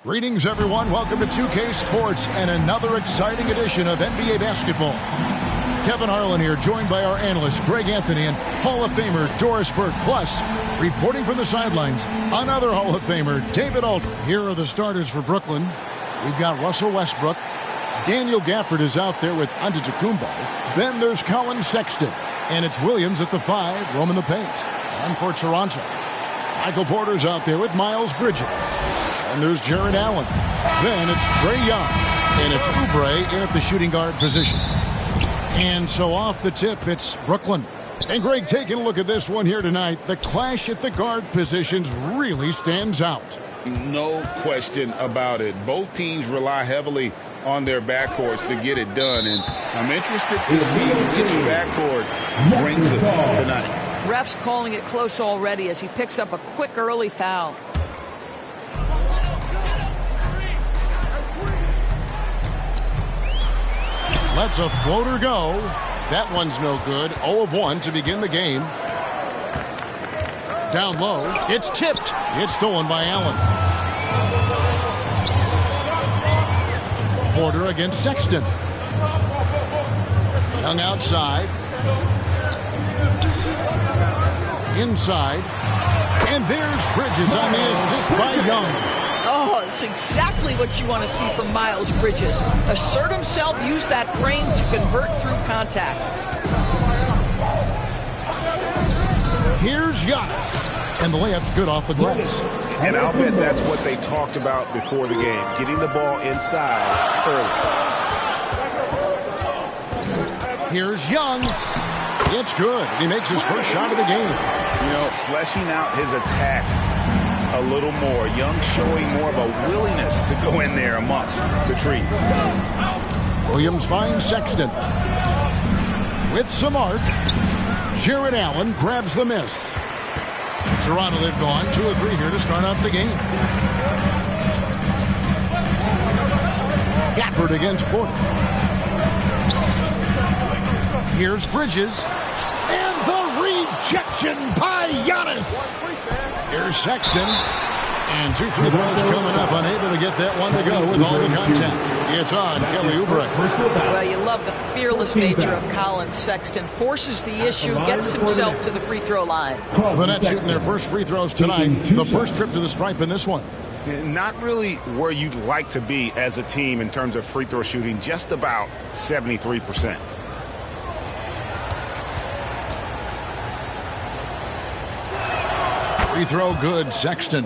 Greetings, everyone. Welcome to 2K Sports and another exciting edition of NBA basketball. Kevin Harlan here, joined by our analyst, Greg Anthony, and Hall of Famer Doris Burke. Plus, reporting from the sidelines, another Hall of Famer, David Alder. Here are the starters for Brooklyn. We've got Russell Westbrook. Daniel Gafford is out there with Antetokounmpo. Then there's Colin Sexton. And it's Williams at the 5, roaming the paint. And for Toronto, Michael Porter's out there with Miles Bridges. And there's Jared Allen. Then it's Trae Young. And it's Oubre in at the shooting guard position. And so off the tip, it's Brooklyn. And Greg, taking a look at this one here tonight, the clash at the guard positions really stands out. No question about it. Both teams rely heavily on their backcourts to get it done. And I'm interested to see which backcourt brings it tonight. Ref's calling it close already as he picks up a quick early foul. Lets a floater go. That one's no good. 0 of 1 to begin the game. Down low. It's tipped. It's stolen by Allen. Porter against Sexton. Young outside. Inside. And there's Bridges on the assist by Young. Oh, it's exactly what you want to see from Miles Bridges. Assert himself, use that frame to convert through contact. Here's Giannis. And the layup's good off the glass. And I'll bet that's what they talked about before the game, getting the ball inside early. Here's Young. It's good. He makes his first shot of the game. You know, fleshing out his attack a little more. Young showing more of a willingness to go in there amongst the trees. Williams finds Sexton. With some arc, Jared Allen grabs the miss. Toronto, they've gone 2 of 3 here to start out the game. Gafford against Porter. Here's Bridges. And the rejection by Giannis. Here's Sexton. And 2 free throws coming up. Unable to get that one to go with all the contact. It's on Kelly Oubre. Well, you love the fearless nature of Colin Sexton. Forces the issue, gets himself to the free throw line. The Nets shooting their first free throws tonight. The first trip to the stripe in this one. Not really where you'd like to be as a team in terms of free throw shooting. Just about 73%. Free throw good, Sexton.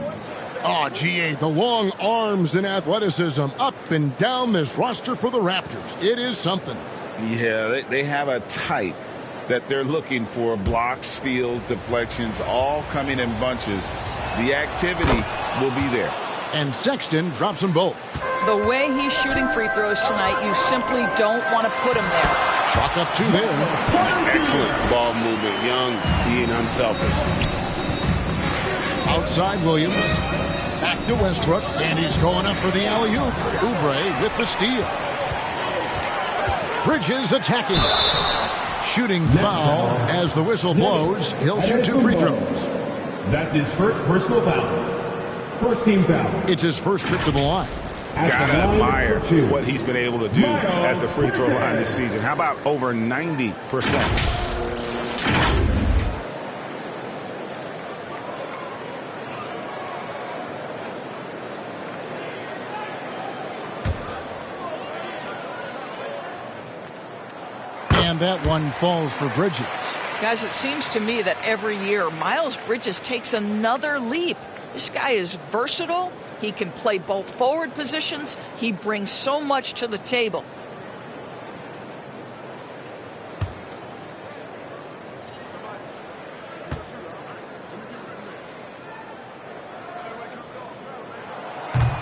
Oh, GA, the long arms and athleticism up and down this roster for the Raptors. It is something. Yeah, they have a type that they're looking for. Blocks, steals, deflections, all coming in bunches. The activity will be there. And Sexton drops them both. The way he's shooting free throws tonight, you simply don't want to put him there. Chalk up 2 there. Excellent ball movement. Young being unselfish. Outside Williams. Back to Westbrook. And he's going up for the alley-oop. Oubre with the steal. Bridges attacking. Shooting foul as the whistle blows. He'll shoot 2 free throws. That's his first personal foul. First team foul. It's his first trip to the line. Gotta admire what he's been able to do at the free throw line this season. How about over 90%? And that one falls for Bridges. Guys, it seems to me that every year Miles Bridges takes another leap. This guy is versatile. He can play both forward positions. He brings so much to the table.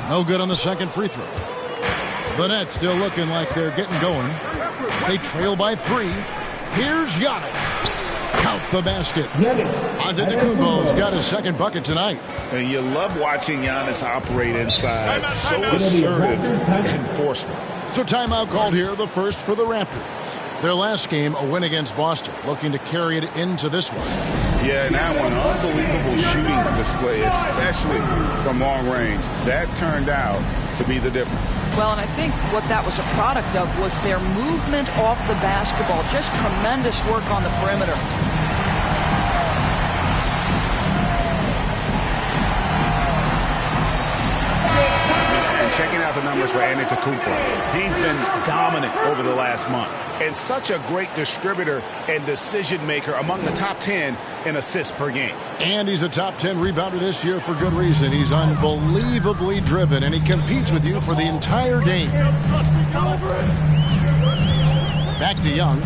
No good on the second free throw. The Nets still looking like they're getting going. They trail by 3. Here's Giannis. Count the basket. Antetokounmpo's got his second bucket tonight. And you love watching Giannis operate inside. So assertive enforcement. So timeout called here, the first for the Raptors. Their last game, a win against Boston, looking to carry it into this one. Yeah, and that one, unbelievable shooting display, especially from long range. That turned out to be the difference. Well, and I think what that was a product of was their movement off the basketball. Just tremendous work on the perimeter. And checking out the numbers for Antetokounmpo, he's been dominant over the last month. And such a great distributor and decision maker, among the top 10 in assists per game. And he's a top 10 rebounder this year for good reason. He's unbelievably driven, and he competes with you for the entire game. Back to Young.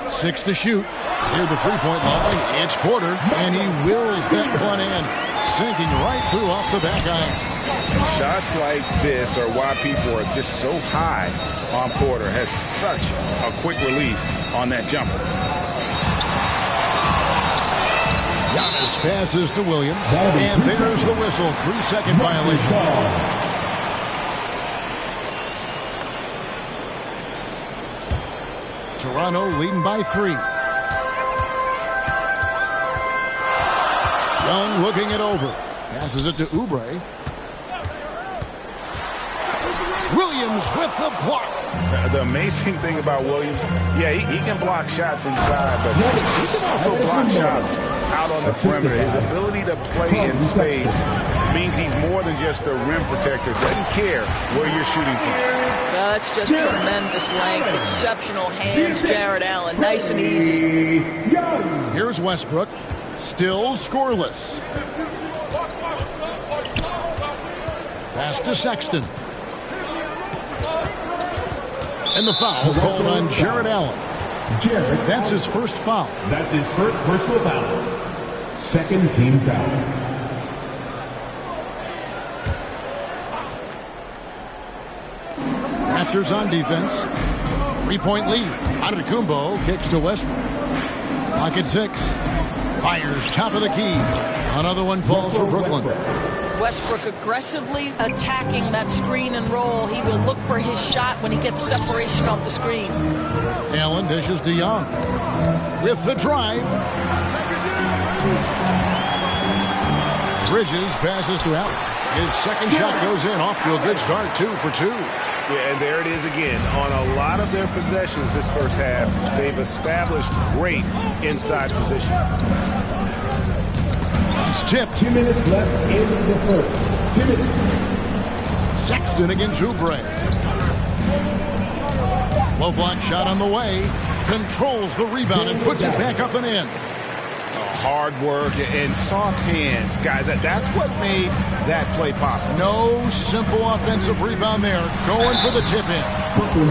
6 to shoot. Near the three-point line, it's Porter, and he wills that one in, sinking right through off the back iron. Shots like this are why people are just so high on Porter. Has such a quick release on that jumper. Giannis passes to Williams, and there's the whistle. 3-second violation. Toronto leading by 3. Young looking it over. Passes it to Oubre. Williams with the block. The amazing thing about Williams, yeah, he can block shots inside, but he can also block shots out on the perimeter. His ability to play in space means he's more than just a rim protector. Doesn't care where you're shooting from. That's just tremendous length, exceptional hands, Jared Allen. Nice and easy. Here's Westbrook, still scoreless. Pass to Sexton. And the foul called on Jared Allen. That's his first foul. That's his first personal foul. Second team foul. Raptors on defense. 3-point lead. Antetokounmpo kicks to Westbrook. Clock at 6. Fires top of the key. Another one falls for Brooklyn. Westbrook aggressively attacking that screen and roll. He will look for his shot when he gets separation off the screen. Allen dishes to Young. With the drive. Bridges passes to Allen. His second shot goes in, off to a good start, 2 for 2. Yeah, and there it is again. On a lot of their possessions this first half, they've established great inside position. It's tipped. 2 minutes left in the first. 2 minutes. Sexton against Oubre. Low block shot on the way. Controls the rebound and puts it back up and in. Hard work and soft hands. Guys, that's what made that play possible. No simple offensive rebound there. Going for the tip-in.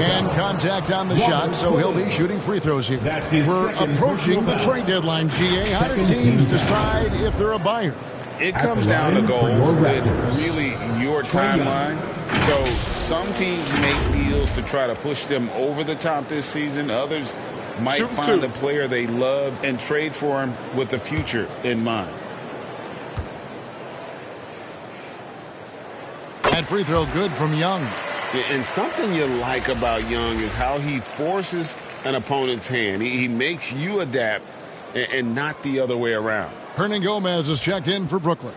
And contact on the shot, so he'll be shooting free throws here. We're approaching the trade deadline, GA. How do teams decide if they're a buyer? It comes down to goals. It's really your timeline. So some teams make deals to try to push them over the top this season. Others might find a player they love and trade for him with the future in mind. That free throw good from Young. And something you like about Young is how he forces an opponent's hand. He makes you adapt and not the other way around. Hernan Gomez is checked in for Brooklyn.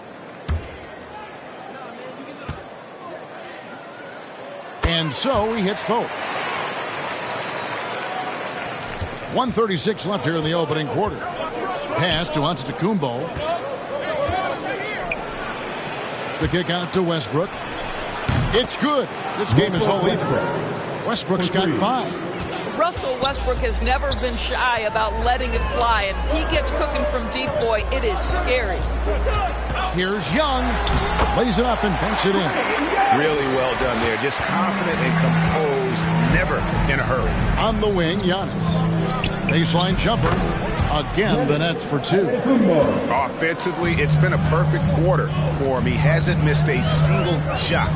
And so he hits both. 1:36 left here in the opening quarter. Pass to Antetokounmpo. The kick out to Westbrook. It's good. This game is all even. Westbrook's got 5. Russell Westbrook has never been shy about letting it fly, and if he gets cooking from deep, boy, it is scary. Here's Young. Lays it up and banks it in. Really well done there. Just confident and composed, never in a hurry. On the wing, Giannis. Baseline jumper. Again, the Nets for 2. Offensively, it's been a perfect quarter for him. He hasn't missed a single shot.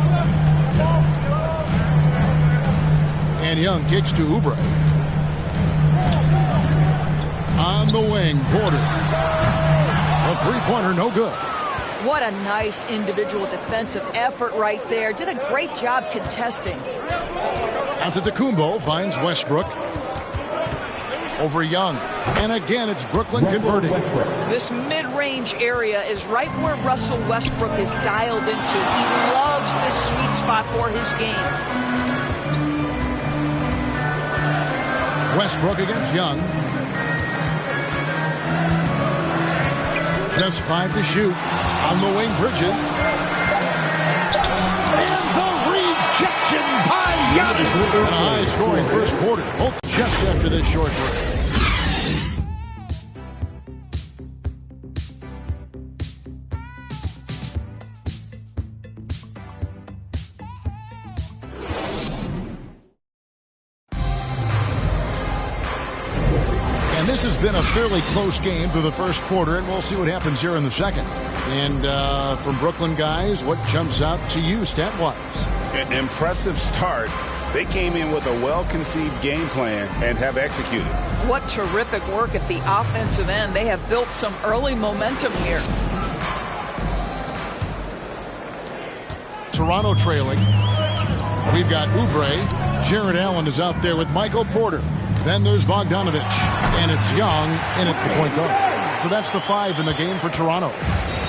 And Young kicks to Oubre. On the wing, Porter. A three-pointer, no good. What a nice individual defensive effort right there. Did a great job contesting. Antetokounmpo finds Westbrook. Over Young. And again, it's Brooklyn converting. This mid-range area is right where Russell Westbrook is dialed into. He loves this sweet spot for his game. Westbrook against Young. Just 5 to shoot. On the wing, Bridges. And the rejection by Young. And a high-scoring first quarter. Both just after this short break. This has been a fairly close game through the first quarter, and we'll see what happens here in the second. And from Brooklyn guys, what jumps out to you stat-wise? An impressive start. They came in with a well-conceived game plan and have executed. What terrific work at the offensive end. They have built some early momentum here. Toronto trailing. We've got Oubre. Jared Allen is out there with Michael Porter. Then there's Bogdanovich, and it's Young in at the point guard. So that's the 5 in the game for Toronto.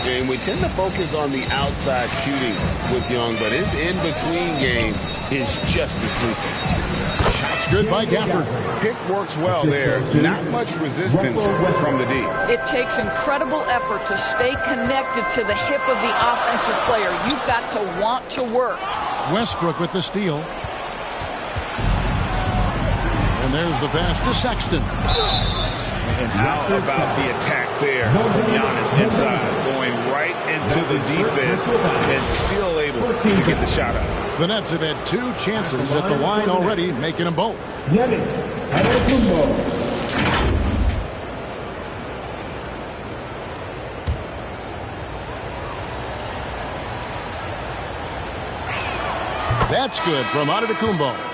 And we tend to focus on the outside shooting with Young, but his in-between game is just as lethal. Shots good by Gafford. Pick works well there. Not much resistance from the D. It takes incredible effort to stay connected to the hip of the offensive player. You've got to want to work. Westbrook with the steal. And there's the pass to Sexton. And how about the attack there? Giannis inside, going right into the defense and still able to get the shot out. The Nets have had 2 chances at the line already, making them both. That's good from Antetokounmpo.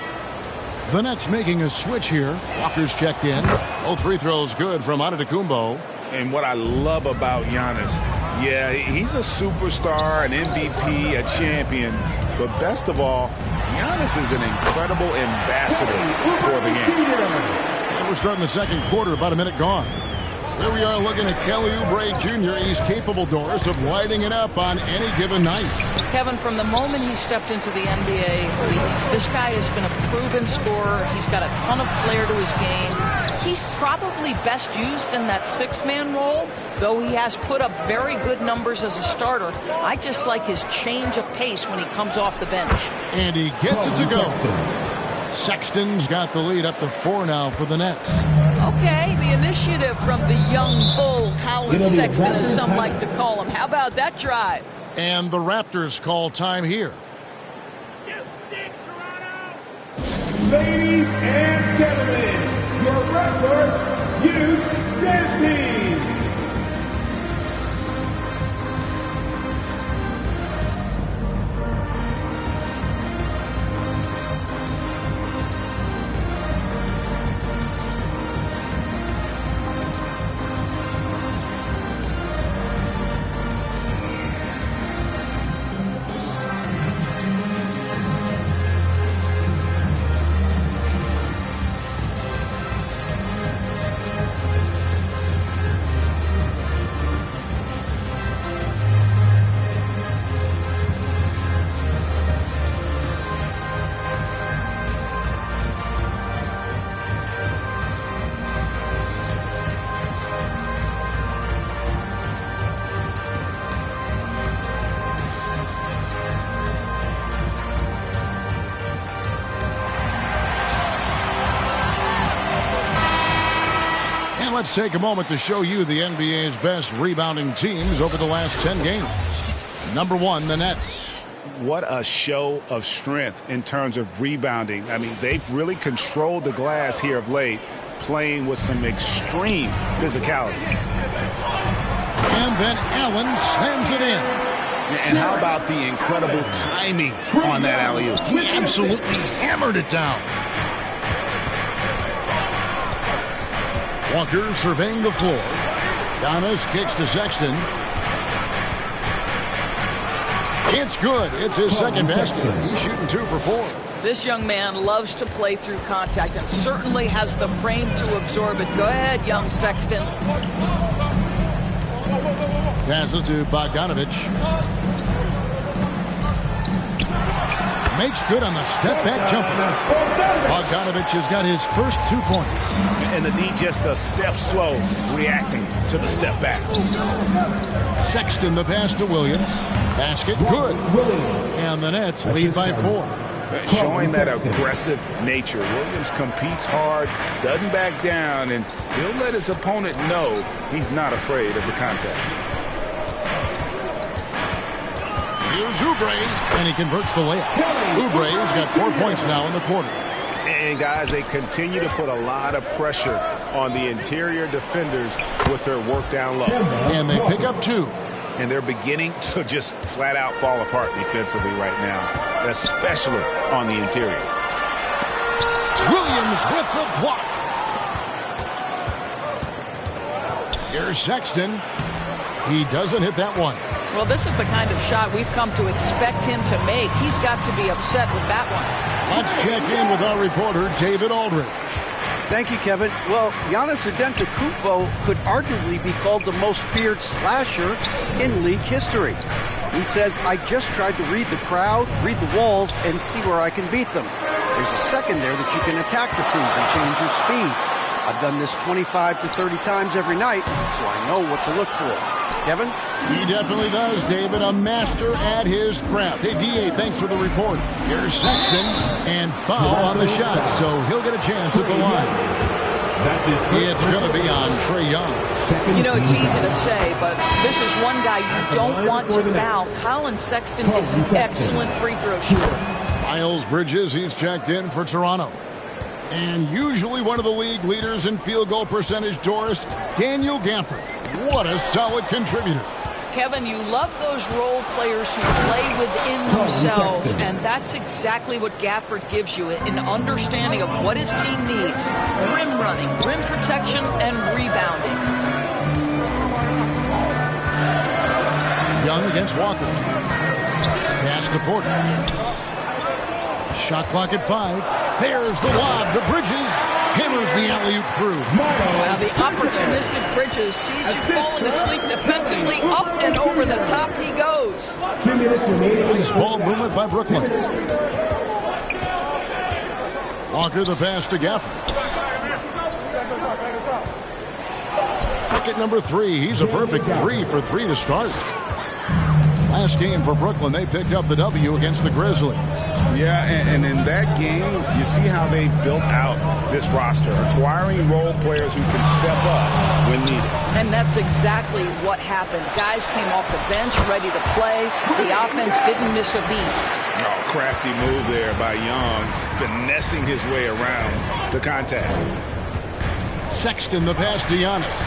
The Nets making a switch here. Walker's checked in. Both free throws good from Antetokounmpo. And what I love about Giannis, yeah, he's a superstar, an MVP, a champion. But best of all, Giannis is an incredible ambassador for the game. And we're starting the second quarter, about a minute gone. There we are looking at Kelly Oubre Jr. He's capable, Doris, of lighting it up on any given night. Kevin, from the moment he stepped into the NBA, this guy has been a proven scorer. He's got a ton of flair to his game. He's probably best used in that 6-man role, though he has put up very good numbers as a starter. I just like his change of pace when he comes off the bench. And he gets it to go. Sexton's got the lead up to 4 now for the Nets. Okay, the initiative from the young bull, Colin Sexton, as some like to call him. How about that drive? And the Raptors call time here. Ladies and gentlemen, your Raptors, Houston team. Let's take a moment to show you the NBA's best rebounding teams over the last 10 games. Number 1, the Nets. What a show of strength in terms of rebounding. I mean, they've really controlled the glass here of late, playing with some extreme physicality. And then Allen slams it in. And how about the incredible timing on that alley-oop? He absolutely hammered it down. Walker surveying the floor. Giannis kicks to Sexton. It's good. It's his second basket. He's shooting 2 for 4. This young man loves to play through contact and certainly has the frame to absorb it. Go ahead, young Sexton. Passes to Bogdanovich. Makes good on the step-back jumper. Bogdanovich has got his first 2 points. And the D just a step slow, reacting to the step back. Sexton the pass to Williams. Basket good. And the Nets lead by 4. Showing that aggressive nature. Williams competes hard, doesn't back down, and he'll let his opponent know he's not afraid of the contact. Here's Oubre, and he converts the layup. Oubre's got 4 points now in the quarter. And, guys, they continue to put a lot of pressure on the interior defenders with their work down low. And they pick up 2. And they're beginning to just flat out fall apart defensively right now, especially on the interior. Williams with the block. Here's Sexton. He doesn't hit that one. Well, this is the kind of shot we've come to expect him to make. He's got to be upset with that one. Let's check in with our reporter, David Aldridge. Thank you, Kevin. Well, Giannis Antetokounmpo could arguably be called the most feared slasher in league history. He says, I just tried to read the crowd, read the walls, and see where I can beat them. There's a second there that you can attack the seams and change your speed. I've done this 25 to 30 times every night, so I know what to look for. Kevin? He definitely does, David. A master at his craft. Hey, D.A., thanks for the report. Here's Sexton, and foul on the shot, so he'll get a chance at the line. It's going to be on Trae Young. You know, it's easy to say, but this is one guy you don't want to foul. Colin Sexton is an excellent free throw shooter. Miles Bridges, he's checked in for Toronto. And usually one of the league leaders in field goal percentage, Doris, Daniel Gafford. What a solid contributor. Kevin, you love those role players who play within themselves, and that's exactly what Gafford gives you, an understanding of what his team needs. Rim running, rim protection, and rebounding. Young against Walker. Pass to Porter. Shot clock at 5. There's the lob to Bridges. Hammers the alley-oop through. Now the opportunistic Bridges sees you falling asleep defensively. Up and over the top he goes. Nice ball movement by Brooklyn. Walker the pass to Gafford. Bucket number 3. He's a perfect 3 for 3 to start. Last game for Brooklyn, they picked up the W against the Grizzlies. Yeah, and in that game, you see how they built out this roster, acquiring role players who can step up when needed. And that's exactly what happened. Guys came off the bench ready to play. The offense didn't miss a beat. Oh, crafty move there by Young, finessing his way around the contact. Sexton the pass to Giannis.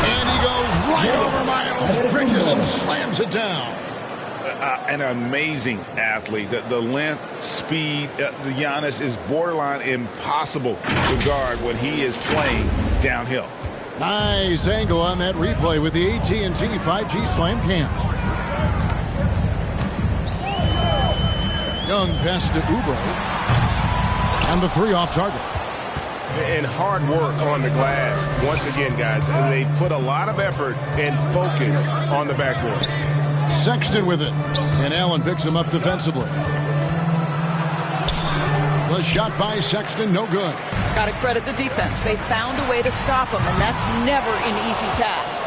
And he goes right over Miles Bridges and slams it down. An amazing athlete. The length, speed, the Giannis is borderline impossible to guard when he is playing downhill. Nice angle on that replay with the AT&T 5G Slam Cam. Young pass to Oubre. And the 3 off target. And hard work on the glass. Once again, guys, they put a lot of effort and focus on the backboard. Sexton with it. And Allen picks him up defensively. The shot by Sexton, no good. Got to credit the defense. They found a way to stop him, and that's never an easy task.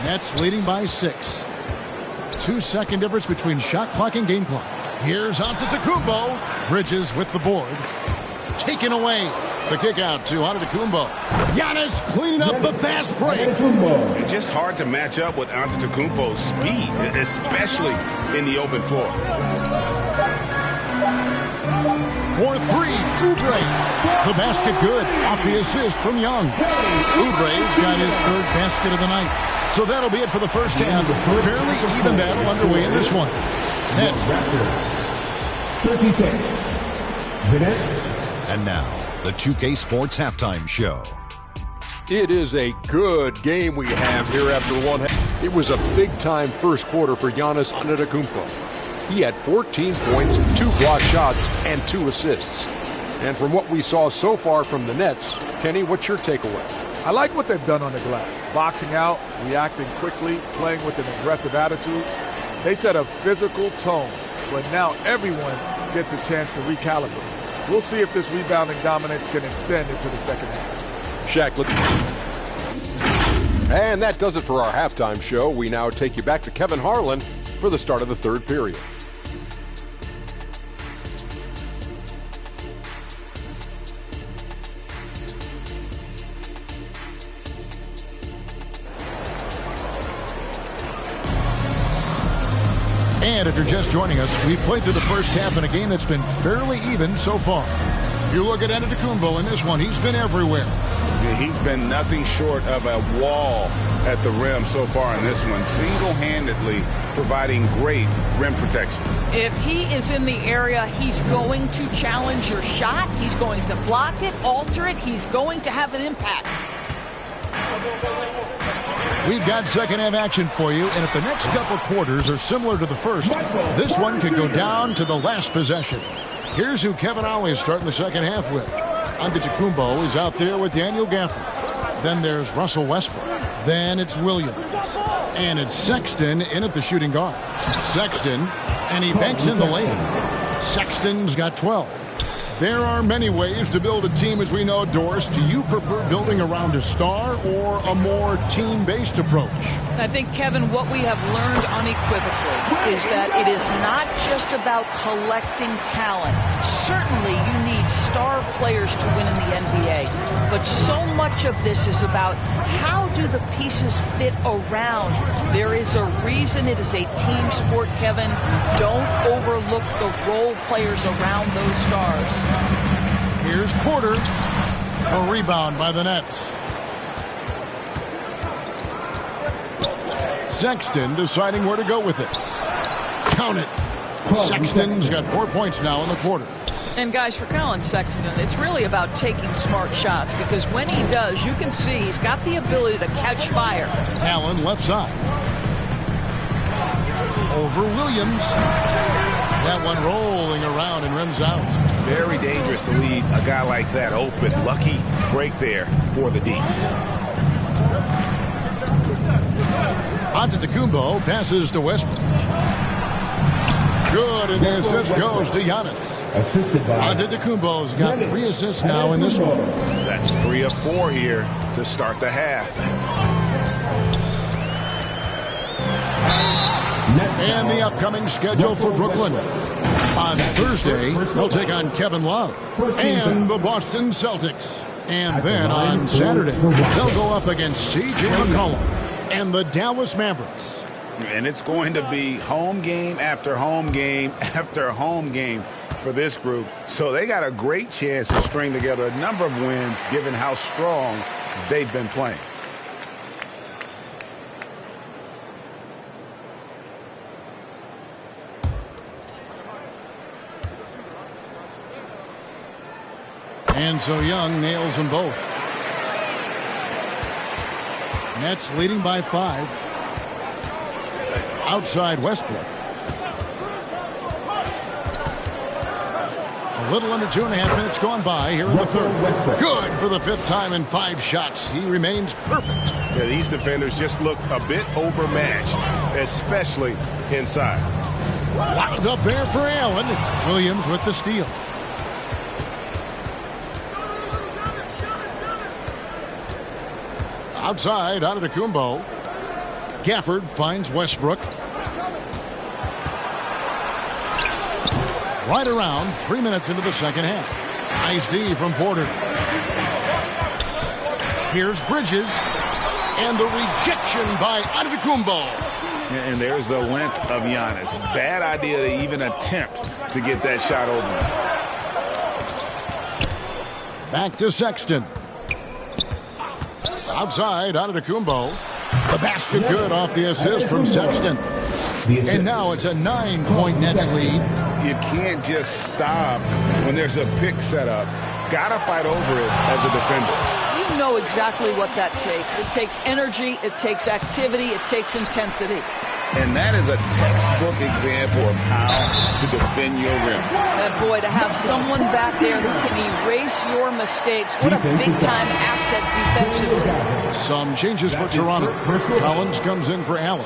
Nets leading by 6. 2-second difference between shot clock and game clock. Here's Antetokounmpo. Bridges with the board. Taken away. The kick out to Antetokounmpo. Giannis cleaning up the fast break. It's just hard to match up with Antetokounmpo's speed, especially in the open floor. for three. Oubre. The basket good off the assist from Young. Oubre's got his third basket of the night. So that'll be it for the first half. Fairly even battle underway in this one. Nets. 36. The Nets. And now, the 2K Sports Halftime Show. It is a good game we have here after one half. It was a big-time first quarter for Giannis Antetokounmpo. He had 14 points, 2 block shots, and 2 assists. And from what we saw so far from the Nets, Kenny, what's your takeaway? I like what they've done on the glass. Boxing out, reacting quickly, playing with an aggressive attitude. They set a physical tone, but now everyone gets a chance to recalibrate. We'll see if this rebounding dominance can extend into the second half. Shaq, and that does it for our halftime show. We now take you back to Kevin Harlan for the start of the third period. And if you're just joining us, we've played through the first half in a game that's been fairly even so far. You look at Antetokounmpo in this one, he's been everywhere. Yeah, he's been nothing short of a wall at the rim so far in this one, single-handedly providing great rim protection. If he is in the area, he's going to challenge your shot. He's going to block it, alter it. He's going to have an impact. We've got second half action for you, and if the next couple quarters are similar to the first, this one could go down to the last possession. Here's who Kevin Ollie is starting the second half with. Antetokounmpo is out there with Daniel Gafford. Then there's Russell Westbrook. Then it's Williams. And it's Sexton in at the shooting guard. Sexton, and he banks in the lane. Sexton's got 12. There are many ways to build a team, as we know, Doris. Do you prefer building around a star or a more team-based approach? I think, Kevin, what we have learned unequivocally is that it is not just about collecting talent. Certainly, you need star players to win in the NBA. But so much of this is about how do the pieces fit around. There is a reason it is a team sport, Kevin. Don't overlook the role players around those stars. Here's Porter. A rebound by the Nets. Sexton deciding where to go with it. Count it. Sexton's got 4 points now in the quarter. And guys, for Colin Sexton, it's really about taking smart shots, because when he does, you can see he's got the ability to catch fire. Allen left side. Over Williams. That one rolling around and rims out. Very dangerous to leave a guy like that open. Lucky break there for the D. Antetokounmpo passes to Westbrook. Good, and the assist goes to Giannis. Antetokounmpo's got 3 assists now in this one. That's 3 of 4 here to start the half. And the upcoming schedule for Brooklyn. On Thursday, they'll take on Kevin Love and the Boston Celtics. And then on Saturday, they'll go up against C.J. McCollum and the Dallas Mavericks. And it's going to be home game after home game after home game for this group. So they got a great chance to string together a number of wins given how strong they've been playing. And so Young nails them both. Nets leading by 5. Outside Westbrook. A little under 2.5 minutes gone by here in the third. Good for the 5th time in 5 shots. He remains perfect. Yeah, these defenders just look a bit overmatched, especially inside. Wound up there for Allen. Williams with the steal. Outside, Antetokounmpo. Gafford finds Westbrook. Right around 3 minutes into the second half. Nice D from Porter. Here's Bridges. And the rejection by Antetokounmpo. And there's the length of Giannis. Bad idea to even attempt to get that shot over. Back to Sexton. Outside, Antetokounmpo. The basket good off the assist from Sexton. And now it's a 9-point Nets lead. You can't just stop when there's a pick set up. Gotta fight over it as a defender. You know exactly what that takes. It takes energy, it takes activity, it takes intensity. And that is a textbook example of how to defend your rim. And boy, to have someone back there who can erase your mistakes, what a big-time asset defensively. Some changes for Toronto. Collins comes in for Allen.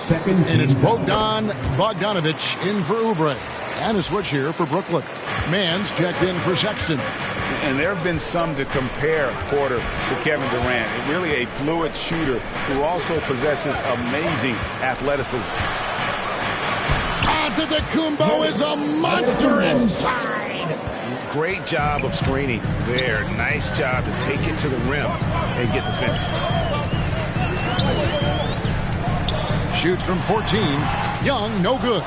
And it's Bogdanovich in for Oubre. And a switch here for Brooklyn. Mann's checked in for Sexton. And there have been some to compare Porter to Kevin Durant. Really a fluid shooter who also possesses amazing athleticism. Antetokounmpo is a monster inside. Great job of screening there. Nice job to take it to the rim and get the finish. Shoots from 14. Young, no good.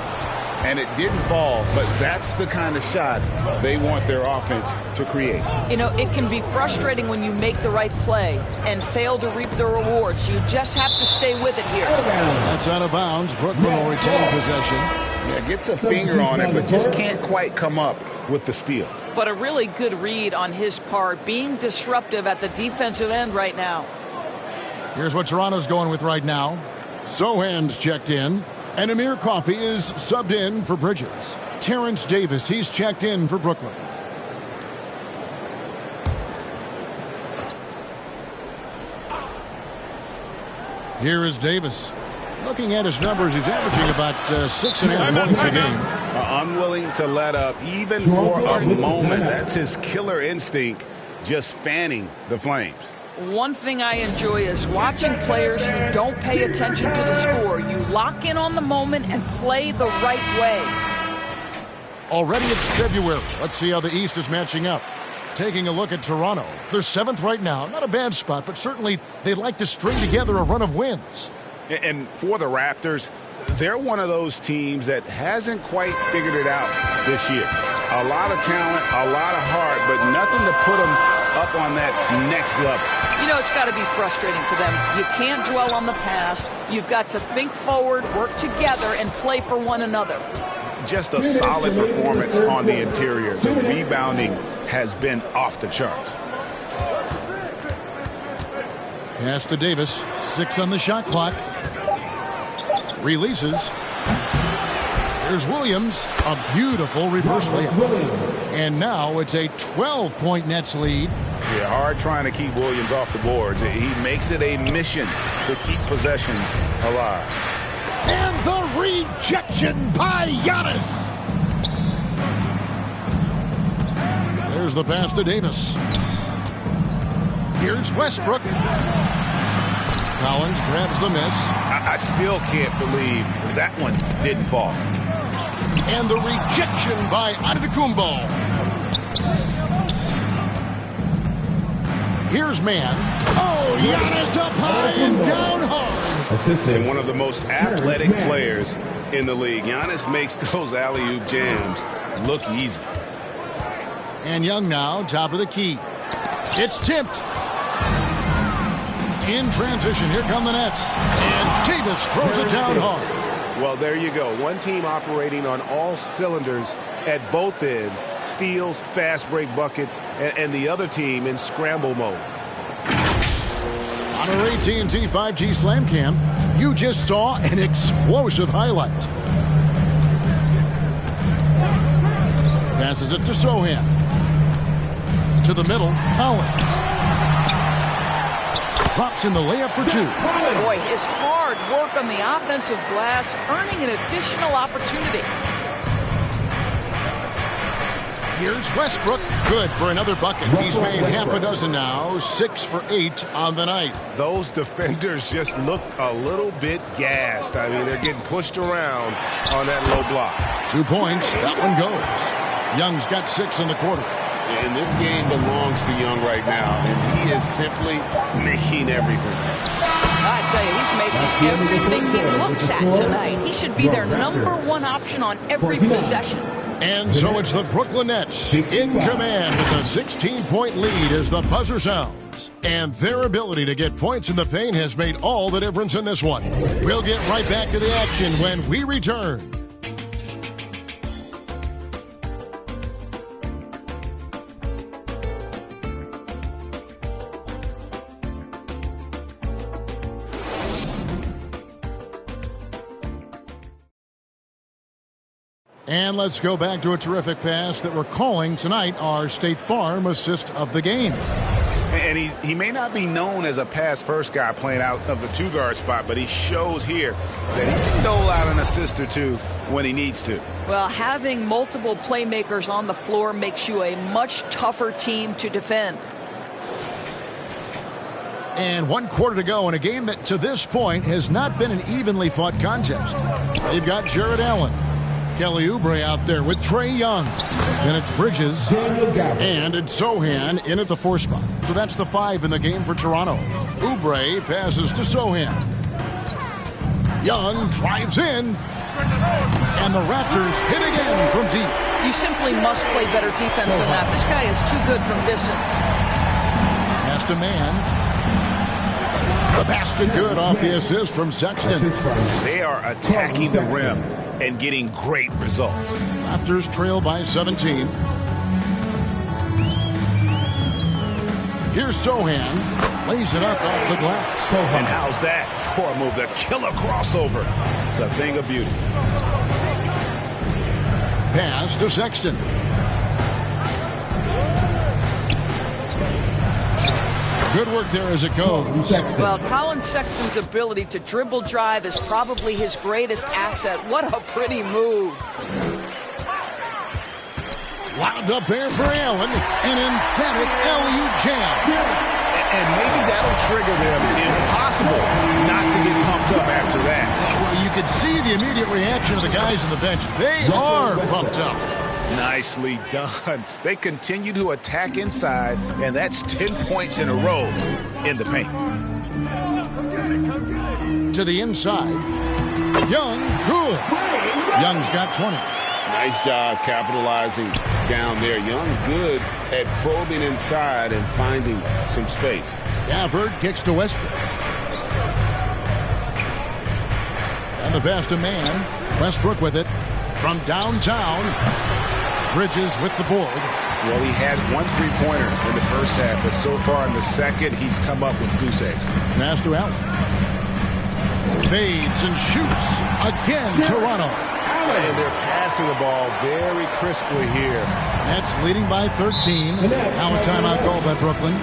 And it didn't fall, but that's the kind of shot they want their offense to create. You know, it can be frustrating when you make the right play and fail to reap the rewards. You just have to stay with it here. That's out of bounds. Brooklyn will retain possession. Yeah, gets a finger on it, but just can't quite come up with the steal. But a really good read on his part, being disruptive at the defensive end right now. Here's what Toronto's going with right now. Sohan's checked in. And Amir Coffey is subbed in for Bridges. Terrence Davis, he's checked in for Brooklyn. Here is Davis. Looking at his numbers, he's averaging about 6.5 points a game. Unwilling to let up even for a moment. That's his killer instinct, just fanning the flames. One thing I enjoy is watching players who don't pay attention to the score. You lock in on the moment and play the right way. Already it's February. Let's see how the East is matching up. Taking a look at Toronto. They're 7th right now. Not a bad spot, but certainly they'd like to string together a run of wins. And for the Raptors, they're one of those teams that hasn't quite figured it out this year. A lot of talent, a lot of heart, but nothing to put them up on that next level. You know, it's got to be frustrating for them. You can't dwell on the past. You've got to think forward, work together, and play for one another. Just a solid performance on the interior. The rebounding has been off the charts. Pass to Davis. 6 on the shot clock. Releases. Here's Williams. A beautiful reverse layup. And now it's a 12-point Nets lead. Yeah, hard trying to keep Williams off the boards. He makes it a mission to keep possessions alive. And the rejection by Giannis. There's the pass to Davis. Here's Westbrook. Collins grabs the miss. I still can't believe that one didn't fall. And the rejection by Antetokounmpo. Here's Mann. Oh, Giannis up high and down hard. And one of the most athletic players in the league. Giannis makes those alley-oop jams look easy. And Young now, top of the key. It's tipped. In transition, here come the Nets. And Davis throws it down hard. Well, there you go. One team operating on all cylinders at both ends. Steals, fast break buckets, and the other team in scramble mode. On our AT&T 5G Slam Cam, you just saw an explosive highlight. Passes it to Sohan. To the middle, Collins. Drops in the layup for 2. Boy, his hard work on the offensive glass, earning an additional opportunity. Here's Westbrook. Good for another bucket. He's made half a dozen now. 6 for 8 on the night. Those defenders just look a little bit gassed. I mean, they're getting pushed around on that low block. 2 points. That one goes. Young's got 6 in the quarter. And this game belongs to Young right now, and he is simply making everything. I tell you, he's making everything he looks at tonight. He should be their #1 option on every possession. And so it's the Brooklyn Nets in command with a 16-point lead as the buzzer sounds. And their ability to get points in the paint has made all the difference in this one. We'll get right back to the action when we return. And let's go back to a terrific pass that we're calling tonight our State Farm assist of the game. And he may not be known as a pass-first guy playing out of the two-guard spot, but he shows here that he can dole out an assist or two when he needs to. Well, having multiple playmakers on the floor makes you a much tougher team to defend. And 1 quarter to go in a game that to this point has not been an evenly fought contest. They've got Jared Allen. Kelly Oubre out there with Trae Young. Then it's Bridges. And it's Sohan in at the 4 spot. So that's the 5 in the game for Toronto. Oubre passes to Sohan. Young drives in. And the Raptors hit again from deep. You simply must play better defense than that. This guy is too good from distance. Pass to man. The basket good off the assist from Sexton. They are attacking the rim and getting great results. Raptors trail by 17. Here's Sohan. Lays it up off the glass. And how's that for a move? The killer crossover. It's a thing of beauty. Pass to Sexton. Good work there as it goes. Well, Colin Sexton's ability to dribble drive is probably his greatest asset. What a pretty move. Wound up there for Allen. An emphatic alley-oop jam. And maybe that'll trigger them. Impossible not to get pumped up after that. Well, you could see the immediate reaction of the guys on the bench. They are pumped up. Nicely done. They continue to attack inside, and that's 10 points in a row in the paint. To the inside. Young, good. Young's got 20. Nice job capitalizing down there. Young good at probing inside and finding some space. Gafford kicks to Westbrook. And the pass to man. Westbrook with it from downtown. Bridges with the board. Well, he had 1 3-pointer in the first half, but so far in the second, he's come up with goose eggs. Pass to Allen. Fades and shoots. Again, Toronto. And they're passing the ball very crisply here. Nets leading by 13. Now a timeout call by Brooklyn.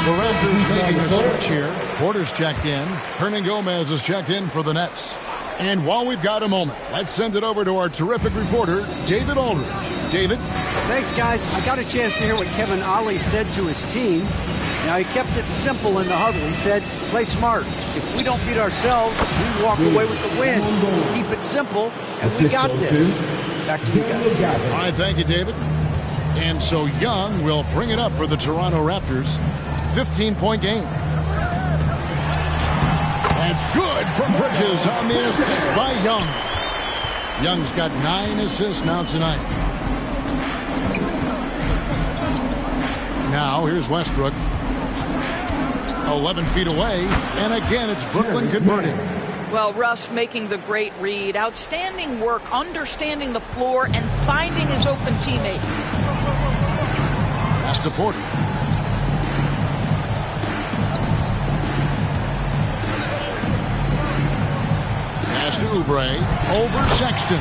The Raptors making a switch here. Porter's checked in. Hernan Gomez is checked in for the Nets. And while we've got a moment, let's send it over to our terrific reporter, David Aldridge. David? Thanks, guys. I got a chance to hear what Kevin Ollie said to his team. Now, he kept it simple in the huddle. He said, play smart. If we don't beat ourselves, we walk away with the win. Keep it simple, and we got this. Back to you guys. All right, thank you, David. And so Young will bring it up for the Toronto Raptors. 15-point game. That's good from Bridges on the assist by Young. Young's got 9 assists now tonight. Now here's Westbrook. 11 feet away, and again it's Brooklyn converting. Well, Russ making the great read. Outstanding work, understanding the floor, and finding his open teammate. Pass to Porter. Pass to Oubre. Over Sexton.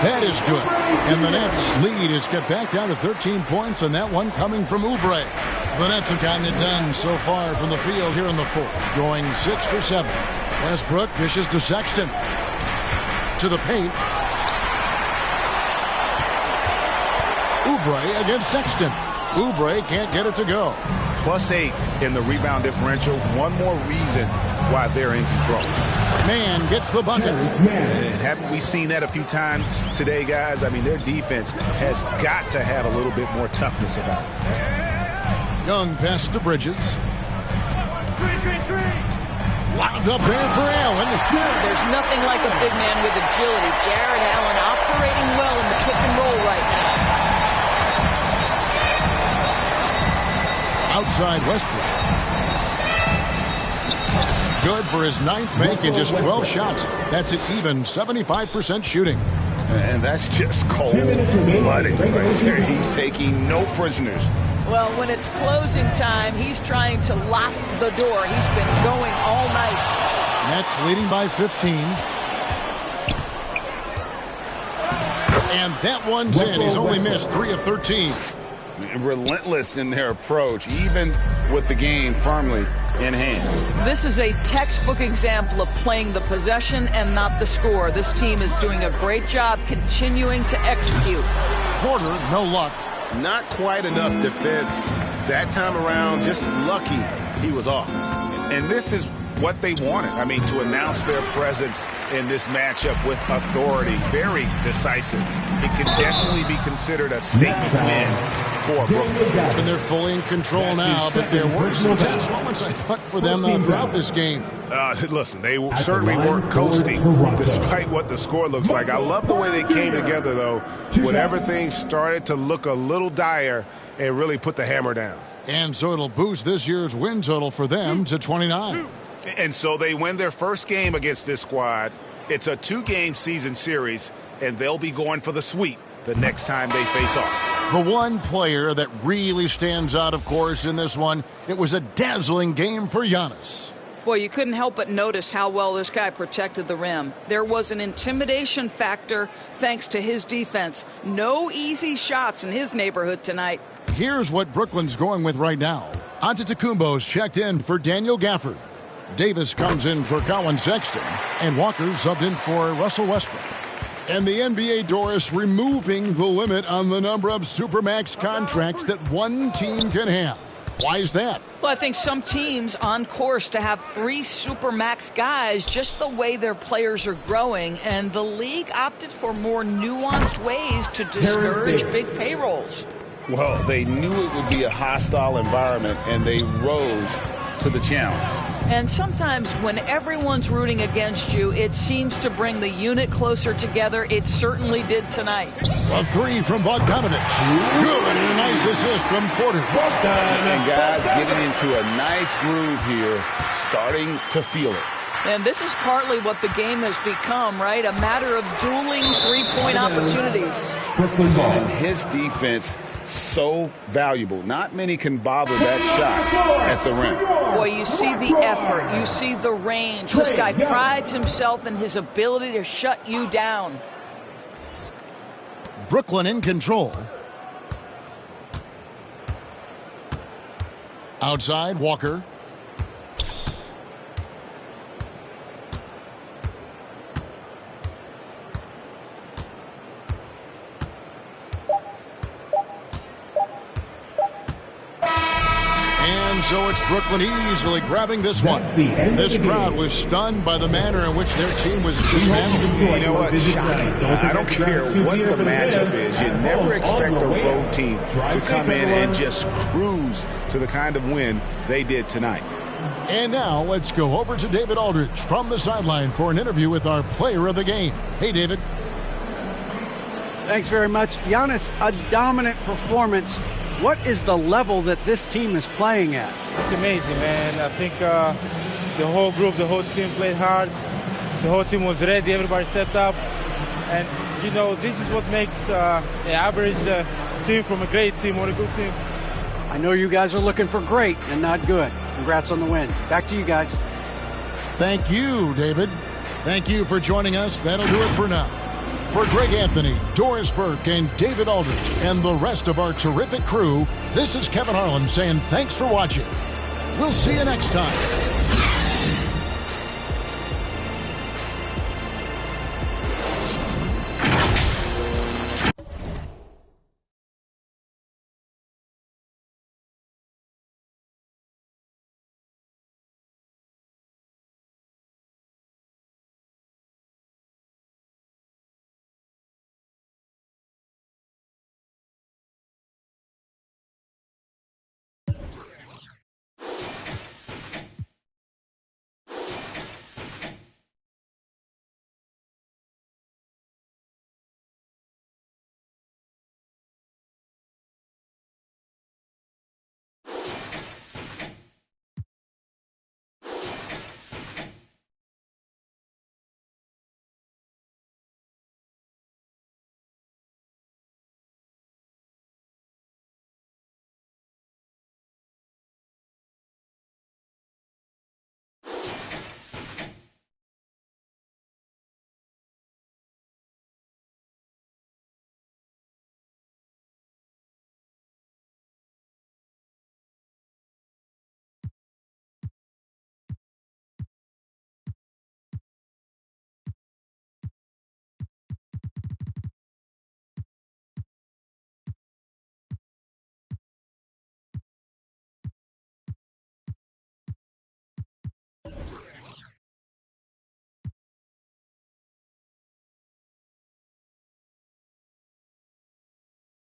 That is good. And the Nets' lead is cut back down to 13 points, and that one coming from Oubre. The Nets have gotten it done so far from the field here in the fourth, going 6 for 7. Westbrook dishes to Sexton. To the paint. Oubre against Sexton. Oubre can't get it to go. +8 in the rebound differential. One more reason why they're in control. Man gets the bucket. And haven't we seen that a few times today, guys? I mean, their defense has got to have a little bit more toughness about it. Young pass to Bridges. Wound up there for Allen. There's nothing like a big man with agility. Jared Allen operating well in the pick and roll right now. Outside Westbrook. Good for his 9th make in just 12 shots. That's an even 75% shooting. And that's just cold-blooded right there. He's taking no prisoners. Well, when it's closing time, he's trying to lock the door. He's been going all night. Nets leading by 15. And that one's in. He's only missed 3 of 13. Relentless in their approach, even with the game firmly in hand. This is a textbook example of playing the possession and not the score. This team is doing a great job continuing to execute. Porter, no luck. Not quite enough defense that time around. Just lucky he was off. And this is what they wanted. I mean, to announce their presence in this matchup with authority. Very decisive. It can definitely be considered a statement win for Brooklyn. And they're fully in control now, but there were some tense moments, I thought, for them throughout this game. Listen, they certainly weren't coasting despite what the score looks like. I love the way they came together, though, whenever things started to look a little dire and really put the hammer down. And so it'll boost this year's win total for them to 29. And so they win their first game against this squad. It's a 2-game season series, and they'll be going for the sweep the next time they face off. The one player that really stands out, of course, in this one, it was a dazzling game for Giannis. Boy, you couldn't help but notice how well this guy protected the rim. There was an intimidation factor thanks to his defense. No easy shots in his neighborhood tonight. Here's what Brooklyn's going with right now. Antetokounmpo's checked in for Daniel Gafford. Davis comes in for Colin Sexton, and Walker subbed in for Russell Westbrook. And the NBA, Doris, removing the limit on the number of Supermax contracts that one team can have. Why is that? Well, I think some teams on course to have 3 Supermax guys, just the way their players are growing, and the league opted for more nuanced ways to discourage big payrolls. Well, they knew it would be a hostile environment, and they rose to the challenge. And sometimes when everyone's rooting against you, it seems to bring the unit closer together. It certainly did tonight. A 3 from Bogdanovich. Good, and a nice assist from Porter. And guys getting into a nice groove here, starting to feel it. And this is partly what the game has become, right? A matter of dueling three-point opportunities. And his defense, so valuable. Not many can bother that shot at the rim. Boy, you see the effort. You see the range. This guy prides himself in his ability to shut you down. Brooklyn in control. Outside, Walker. So it's Brooklyn easily grabbing this one. This crowd was stunned by the manner in which their team was dismantled. You know what? Shocking. I don't care what the matchup is. You never expect a road team to come in and just cruise to the kind of win they did tonight. And now let's go over to David Aldridge from the sideline for an interview with our player of the game. Hey, David. Thanks very much. Giannis, a dominant performance. What is the level that this team is playing at? It's amazing, man. I think the whole group, the whole team played hard. The whole team was ready. Everybody stepped up. And, you know, this is what makes an average team from a great team or a good team. I know you guys are looking for great and not good. Congrats on the win. Back to you guys. Thank you, David. Thank you for joining us. That'll do it for now. For Greg Anthony, Doris Burke, and David Aldridge, and the rest of our terrific crew, this is Kevin Harlan saying thanks for watching. We'll see you next time.